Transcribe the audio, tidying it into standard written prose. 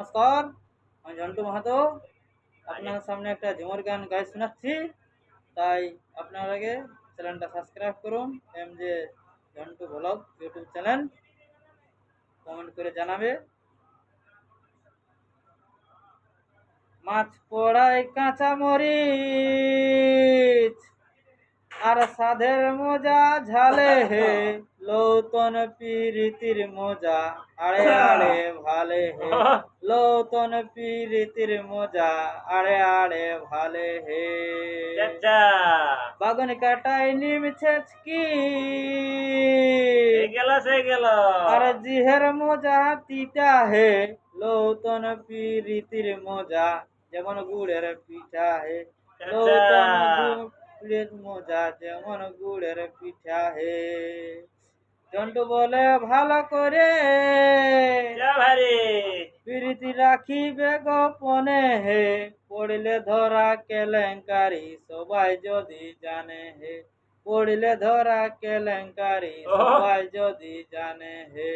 নমস্কার, আমি ঝন্টু মাহাতো। আপনার সামনে একটা ঝুমুর গান গাই শোনাচ্ছি, তাই আপনার আগে চ্যানেলটা সাবস্ক্রাইব করুন। যে Jhantu blog YouTube channel, comment করে জানাবে। মাছ পোড়ায় কাঁচা মরিচ আর সাধের মজা ঝালে হে, লৌতন পিরিতির মজা আড়ে আড়ে ভালে হে, লৌতন পিরিতির মজা আড়ে আড়ে ভালে হে। বাগন কাটাই নিম ছেচকি আর জিহের মজা তিতা হে, লৌতন পিরিতির মজা যেমন গুড়ের পিঠা হে, লৌতন গুড়ের মজা যেমন গুড়ের পিঠা হে। জন্টু বলে ভালো করে প্রীতি রাখিবে গোপনে হে, পড়লে ধরা কেলেঙ্কারি সবাই যদি জানে হে, পড়লে ধরা কেলেঙ্কারি সবাই যদি জানে হে।